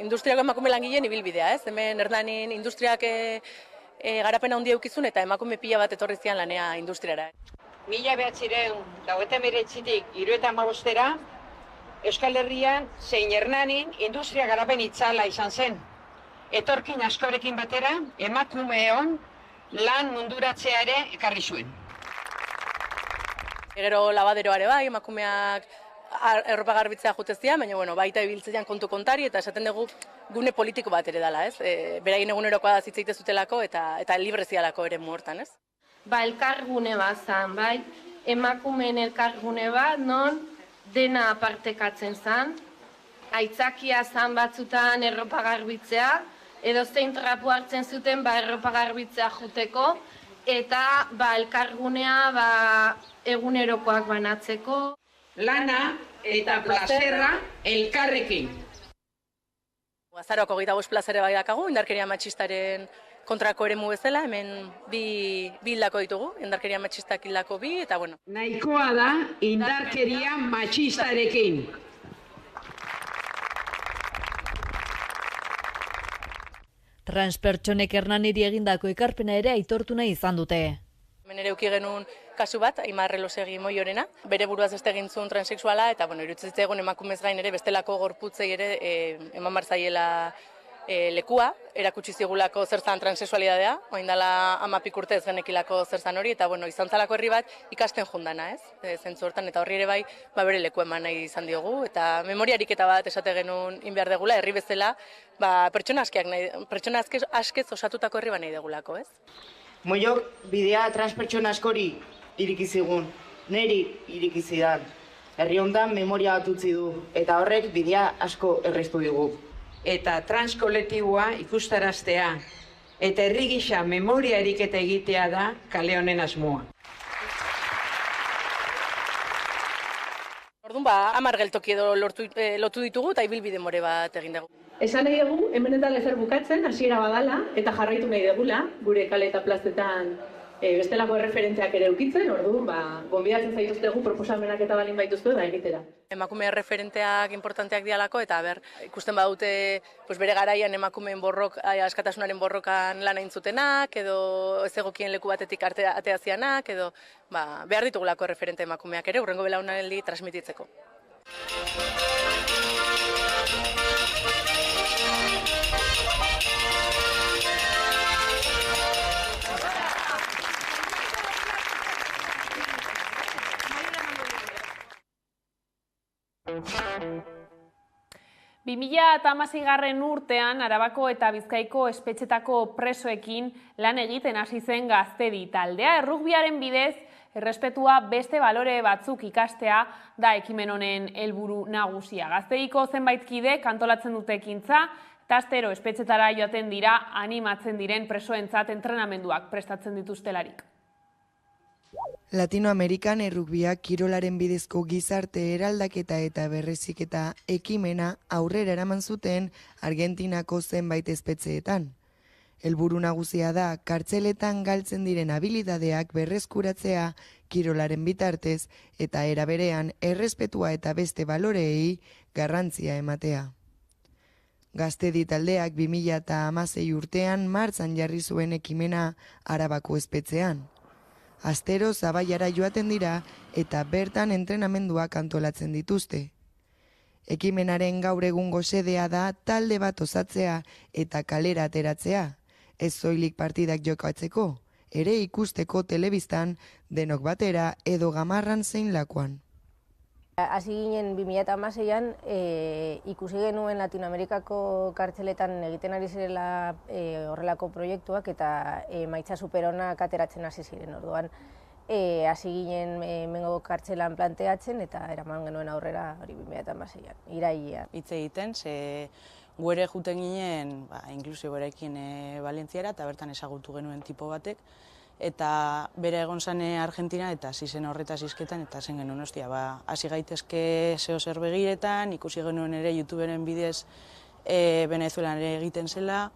industriako emakume langileen ibilbidea, ez? Hemen Hernanin industriak garapen handia eukizun eta emakume pila bat etorri zian lanea industriara. 1999tik 2015 Euskal Herrian zein Hernanin industria garapen itzala izan zen. Etorkin askorekin batera emakumeon lan munduratzea ere ekarri zuen. Gero labaderoare bai, emakumeak erropa garbitzea jutezia, baina baita ibiltzean kontu kontari eta esaten dugu gune politiko bat ere dela, ez? Beraien egunerokoa da zitzeite zutelako eta librezialako ere muhortan, ez? Elkargune bat zan, bai, emakumeen elkargune bat, non dena apartekatzen zan, aitzakia zan batzutan erropa garbitzea, edo zein trapu hartzen zuten erropa garbitzea juteko, eta elkargunea egunerokoak banatzeko. Lana eta plazerra elkarrekin. Azaroako 25 plazere bai dakagu, indarkeria matxistaren kontrako eremu bezala, hemen bi hildako ditugu, indarkeria matxistak hildako 2, eta Nahikoa da indarkeria matxistarekin. Transpertsonek Hernaniri egindako ekarpena ere aitortu nahi izan dute. Hemen ere uki genuen kasu bat, Aimar Elosegi Moiorena, bere buruaz beste egin zuen transexuala, eta iruditzen zitzaigun emakumez gain ere bestelako gorputzei ere eman barzaiela lekua, erakutsi zigulako zer zan transexualidadea, orain dela 10 urte ez genekilako zer zan hori, eta izan zalako herri bat ikasten jundana, ez? Zentzu hortan, eta horri ere bai, bere leku eman nahi izan diogu, eta memoriariketa bat esate genuen inbehar degula, herri bezala, pertsona askez osatutako herri bat nahi degulako, ez? Moiok bidea transpertsona askori irikizigun, neri irikizidan. Herri hondan memoria bat utzi du, eta horrek bidea asko erreztu digu. Eta transkolektiboa ikustaraztea, eta herri gisa memoria eriketa egitea da kale honen asmoa. Orduan 10 geltoki edo lotu ditugu eta ibilbide more bat egin dugu. Esan nahi dugu, hemen eta lezer bukatzen, hasiera badala, eta jarraitu nahi dugula, gure kale eta plazetan bestelako erreferenteak ere eukitzen, orduan, gonbidatzen zaituztegu proposamenak eta balin baituzte da egitera. Emakume referenteak importanteak dialako eta ikusten badute bere garaian emakumeen askatasunaren borrokan lan egin zutenak, edo ez egokien leku batetik atea zianak, edo behar ditugulako referente emakumeak ere, hurrengo belaunaldi transmititzeko. Eta 2016 urtean Arabako eta Bizkaiko espetxetako presoekin lan egiten hasi zen Gaztedi taldea. Errugbiaren bidez, errespetua beste balore batzuk ikastea da ekimen honen helburu nagusia. Gaztediko zenbait kide antolatzen dute ekintza, eta astero espetxetara joaten dira animatzen diren presoentzat entrenamenduak prestatzen dituztelarik. Latinoamerikan errugbiak kirolaren bidezko gizarte eraldaketa eta berreziketa ekimena aurrera eraman zuten Argentinako zenbait espetxeetan. Helburu nagusia da kartzeletan galtzen diren habilidadeak berreskuratzea kirolaren bitartez eta era berean errespetua eta beste baloreei garrantzia ematea. Gaztedi taldeak 2016 urtean martxan jarri zuen ekimena Arabako espetxean. Astero Zabaiara joaten dira eta bertan entrenamenduak antolatzen dituzte. Ekimenaren gaur egungo xedea da talde bat osatzea eta kalera ateratzea, ez soilik partidak jokatzeko, ere ikusteko telebistan denok batera edo gamarran zein lakuan. Hasi ginen 2016an ikusi genuen Latinoamerikako kartzeletan egiten ari zirela horrelako proiektuak eta emaitza superonak ateratzen hasi ziren orduan. Hasi ginen mengo kartzelan planteatzen eta eraman genuen aurrera hori 2016an, irailean. Hitz egiten, gu ere juten ginen inklusiboarekin Valentziara eta bertan ezagutu genuen tipo batek. Eta bere egon zane Argentina eta hasi zen horretaz hizketan eta zen genuen ostia. Hasi gaitezke zeo zer begiretan, ikusi genuen ere YouTuberen bidez Venezuelan ere egiten zela.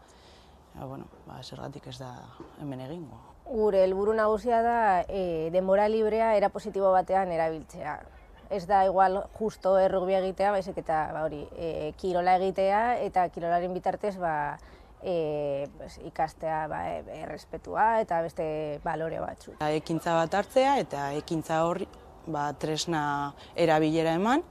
Zergatik ez da hemen egingo. Gure helburu nagusia da denbora librea era positibo batean erabiltzea. Ez da igual justo errugbia egitea, baizik eta kirola egitea eta kirolaren bitartez ikastea errespetua eta beste balore batzuk. Ekintza bat hartzea eta ekintza horri tresna erabilera eman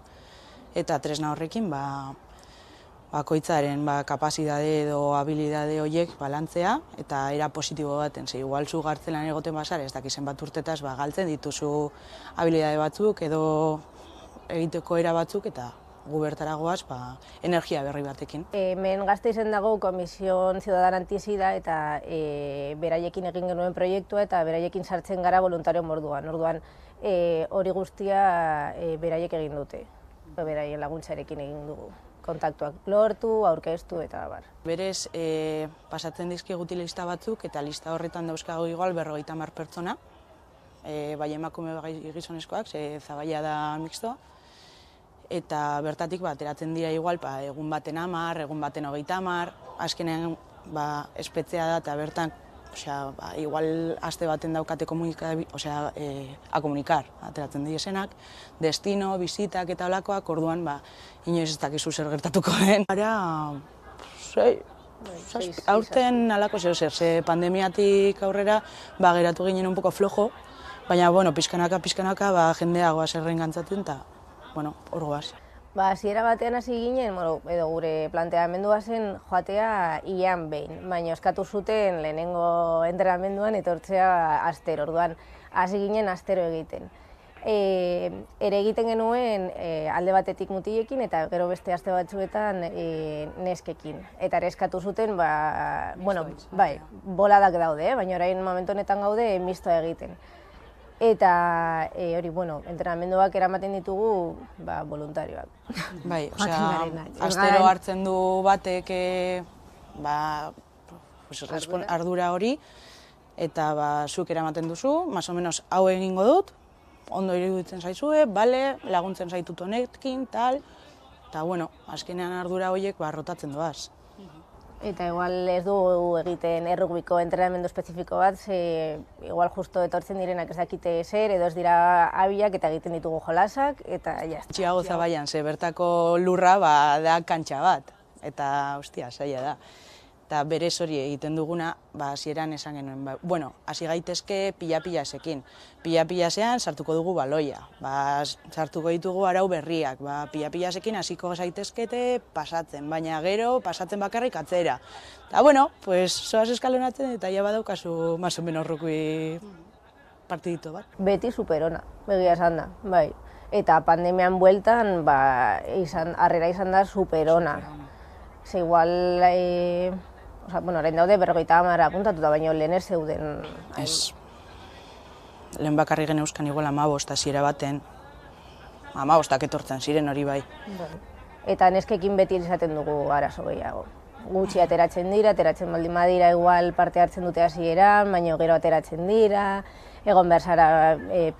eta tresna horrekin bakoitzaren kapazitate edo habilidade horiek balantzea eta era positibo baten. Igual zu gartzelan egoten bazara ez dakizen bat urtetaz galtzen dituzu habilidade batzuk edo egiteko era batzuk eta gu bertara goaz, energia berri batekin. Hemen Gasteizen dago Komisión Ciudadana Antisida eta beraiekin egin genuen proiektua eta beraiekin sartzen gara voluntario moduan. Orduan hori guztia beraiek egin dute. Beraien laguntzarekin egin dugu. Kontaktuak lortu, aurkeztu eta bar. Berez, pasatzen dizkiguti lista batzuk eta lista horretan dauzkago igual 50 pertsona. Bai emakume bai gizonezkoak, Zabaia da mixtoa. Eta bertatik ateratzen dira igual, egun baten 10, egun baten 30, azkenean espetzea da eta bertan igual aste baten daukate a komunikar, ateratzen direzenak, destino, bizitak eta olakoak, orduan inoiz ez dakizu zer gertatuko den. Aurten alako zer, pandemiatik aurrera geratu ginen un poco flojo, baina pixkanaka jendea goaz errengantzatzen eta hor goaz. Hasiera batean hasi ginen, edo gure planteamendua zen joatea hilean behin, baina eskatu zuten lehenengo entrenamenduan etortzea astero, orduan hasi ginen astero egiten. Ere egiten genuen alde batetik mutilekin eta gero beste aste batzuetan neskekin. Eta ere eskatu zuten, boladak daude, baina orain momentu honetan gaude mistoa egiten. Eta entrenamenduak eramaten ditugu voluntarioak. Bai, astero hartzen du batek ardura hori, eta zuk eramaten duzu, más o menos hau egingo dut, ondo iruditzen zaizue, laguntzen zaitut honekin, tal, eta azkenean ardura horiek rotatzen doaz. Eta igual ez du egiten errugbiko entrenamendu espezifiko bat, igual justo etortzen direnak ez dakite zer, edo ez dira abiak eta egiten ditugu jolasak, eta jazta. Txiago Zabaian, bertako lurra da kantxa bat, eta ostia, zaila da. Eta berez hori egiten duguna, hasieran esan genuen, hasi gaitezke pila-pila esekin. Pila-pila esean sartuko dugu baloia, sartuko ditugu arau berriak, pila-pila esekin hasiko zaitezkete pasatzen, baina gero pasatzen bakarrik atzera. Eta zoaz eskalonatzen eta ja badaukazu más o menos rugby partidito bat. Beti superona, begia esan da, bai. Eta pandemian bueltan, harrera izan da superona. Igual... orain daude 50 apuntatuta, baina lehen ez zeuden. Ez. Lehen bakarri geneuzkan igual 15 hasiera baten. 15 etortzen ziren hori bai. Eta neskekin beti izaten dugu arazo gehiago. Gutxi ateratzen dira, ateratzen baldin badira igual parte hartzen dute hasieran, baina gero ateratzen dira, egon behar zara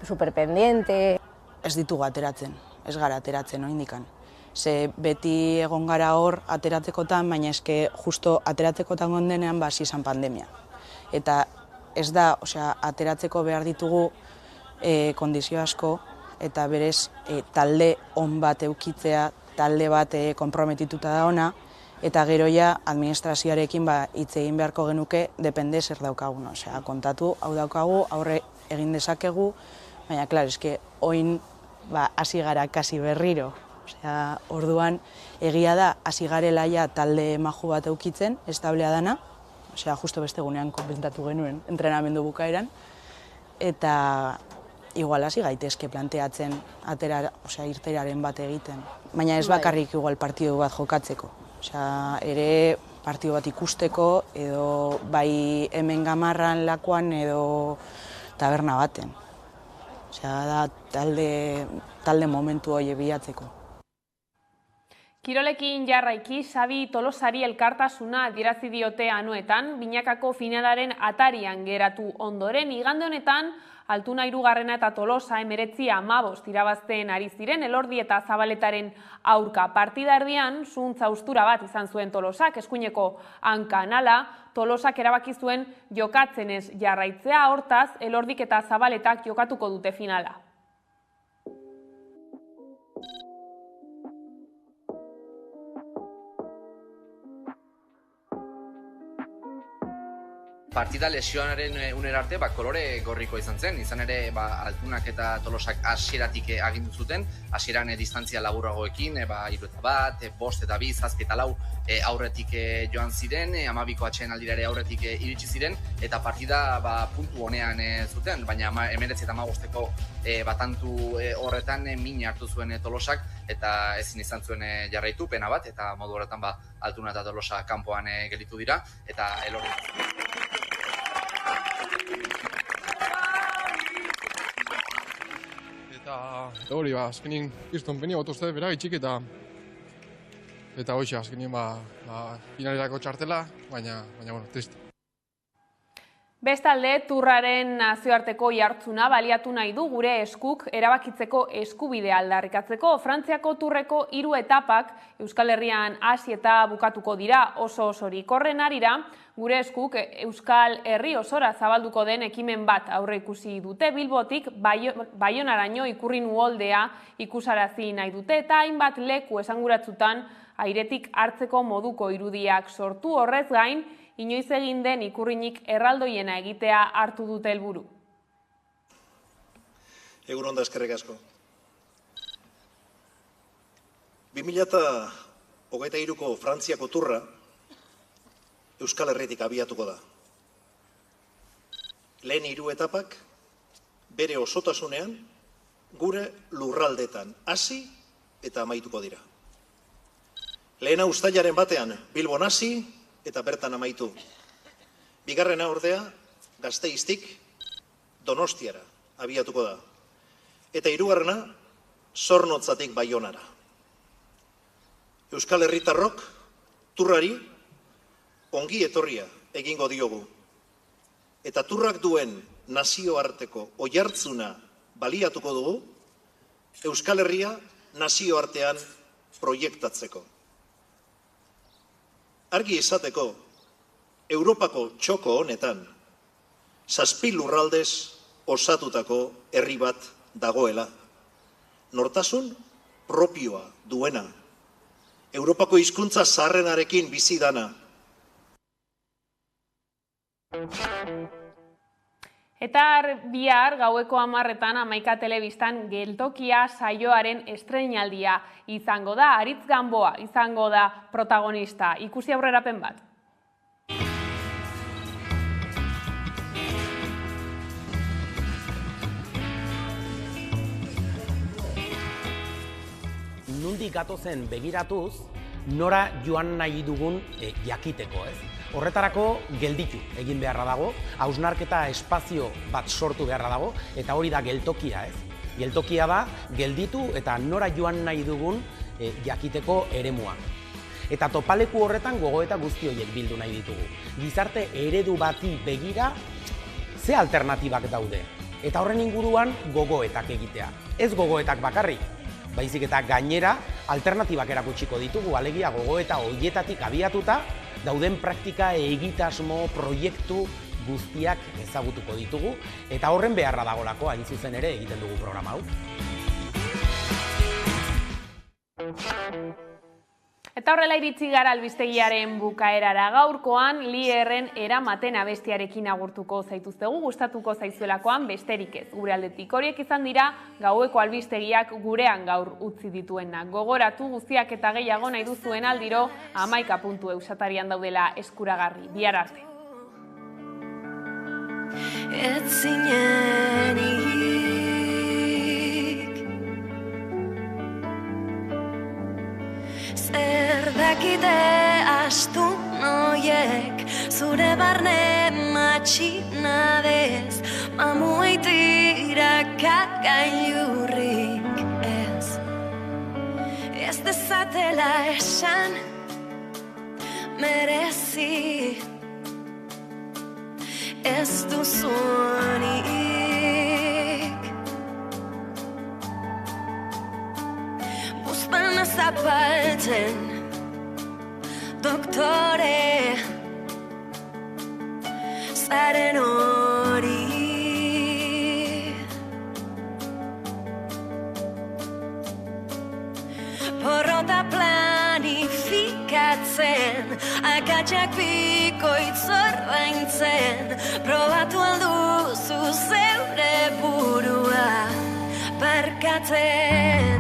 superpendiente. Ez ditugu ateratzen, ez gara ateratzen oindikan. Ze beti egon gara hor ateratzekotan, baina eske justo ateratzekotan gondenean hasi izan pandemia. Eta ez da, ateratzeko behar ditugu kondizio asko, eta berez talde on bat eukitzea, talde bat konprometituta da ona, eta gero ja administrazioarekin hitz egin beharko genuke depende zer daukagun. Kontatu, hau daukagu, aurre egin dezakegu, baina, klar, eske oin hasi gara kasi berriro. Orduan, egia da, hasi garela ja talde maju bat eukitzen, establea dana, justo beste gunean konpentatu genuen entrenamendu bukaeran, eta igual hasi gaitezke planteatzen irteeraren bat egiten. Baina ez bakarrik igual partidu bat jokatzeko. Ere partidu bat ikusteko, edo bai hemen Gamarran lakuan edo taberna baten. Da talde momentu hori bilatzeko. Kirolekin jarraiki, Xabi Tolosari elkartasuna adierazi diote Anoetan, binakako finalaren atarian geratu ondoren, igande honetan, Altuna 3. eta Tolosa 19-15 irabazten ari ziren, Elordi eta Zabaletaren aurka. Partida erdian, zuntza ustura bat izan zuen Tolosak, eskuineko hankan ala, Tolosak erabaki zuen jokatzen ez jarraitzea, hortaz, Elordik eta Zabaletak jokatuko dute finala. Partida lesioaren unera arte kolore gorriko izan zen, izan ere Altunak eta Tolosak hasieratik agindu zuten, hasieran distantzia laburragoekin, 3-1, 5 eta 2, 7 eta 4 aurretik joan ziren, 12ko atsedenaldira aurretik iritsi ziren, eta partida puntu honean zuten, baina 19 eta 15ko tantu horretan min hartu zuen Tolosak, eta ezin izan zuen jarraitu pena bat, eta modu horretan Altuna eta Tolosa kanpoan gelditu dira, eta Elordi. Hori, azkenin kriston peni gotuzte beragitxik eta hoxe, azkenin finalerako txartela, baina triste. Bestalde, Turraren nazioarteko jartzuna baliatu nahi du gure eskuk erabakitzeko eskubidea aldarrikatzeko. Frantziako Turreko 3 etapak Euskal Herrian hasi eta bukatuko dira oso-osorik. Horren harira, gure eskuk Euskal Herri osora zabalduko den ekimen bat aurre ikusi dute. Bilbotik Baionaraino ikurrin uholdea ikusarazi nahi dute eta hainbat leku esanguratsutan airetik hartzeko moduko irudiak sortu. Horrez gain, inoiz egin den ikurrinik erraldoiena egitea hartu dute helburu. Egun onda eskerrik asko. 2023ko Frantziako Turra Euskal Herritik abiatuko da. Lehen 3 etapak bere osotasunean gure lurraldetan hasi eta amaituko dira. Lehena uztailaren batean Bilbon hasi eta bertan amaitu. Bigarrena ordea Gasteiztik Donostiara abiatuko da. Eta 3. Zornotzatik Baionara. Euskal Herritarrok Turrari ongi etorria egingo diogu. Eta Turrak duen nazioarteko oihartzuna baliatuko dugu Euskal Herria nazioartean proiektatzeko. argi izateko, Europako txoko honetan, 7 lurraldez osatutako herri bat dagoela. Nortasun propioa duena. Europako hizkuntza zaharrenarekin bizi dana. Eta bihar gaueko 10etan Hamaika Telebistan Geltokia saioaren estreinaldia izango da. Aritz Ganboa izango da protagonista. Ikusi aurrerapen bat. Nondik gatozen begiratuz, nora joan nahi dugun jakiteko, ez? Horretarako gelditu egin beharra dago, hausnarketa espazio bat sortu beharra dago, eta hori da geltokia, ez? Geltokia da, gelditu eta nora joan nahi dugun jakiteko eremua. Eta topaleku horretan gogoeta guzti horiek bildu nahi ditugu. Gizarte eredu bati begira, ze alternatibak daude? Eta horren inguruan gogoetak egitea. Ez gogoetak bakarrik, baizik eta gainera alternatibak erakutsiko ditugu, alegia gogoeta horietatik abiatuta, dauden praktika, egitasmo, proiektu guztiak ezagutuko ditugu, eta horren beharra dagolako hain zuzen ere egiten dugu programa hau. Eta horrela iritsi gara albistegiaren bukaerara. Gaurkoan Lierren Eramaten abestiarekin agurtuko zaituztegu, gustatuko zaizuelakoan besterik ez. Gure aldetik horiek izan dira gaueko albistegiak gurean gaur utzi dituenak. Gogoratu guztiak eta gehiago nahi duzuen aldiro hamaika.eus atarian daudela eskuragarri. Bihar arte. Zer dakite astu noiek zure barne matxinadez mamuitira gailurrik ez. Ez dezatela esan merezi ez duzunik. Buzpana zapaltzen doktore zaren hori. Porrota planifikatzen, akatsak bikoitz ordaintzen, probatu alduzu zeure burua barkatzen.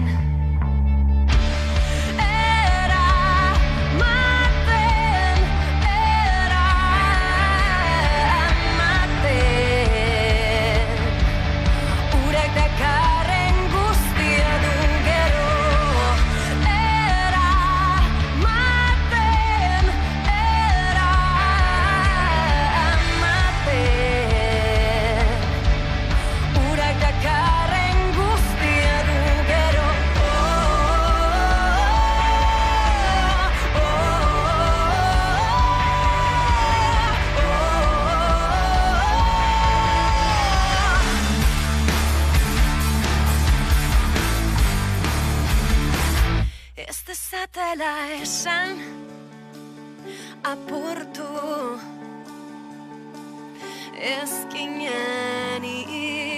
Zatela esan apurtu ezkinenik.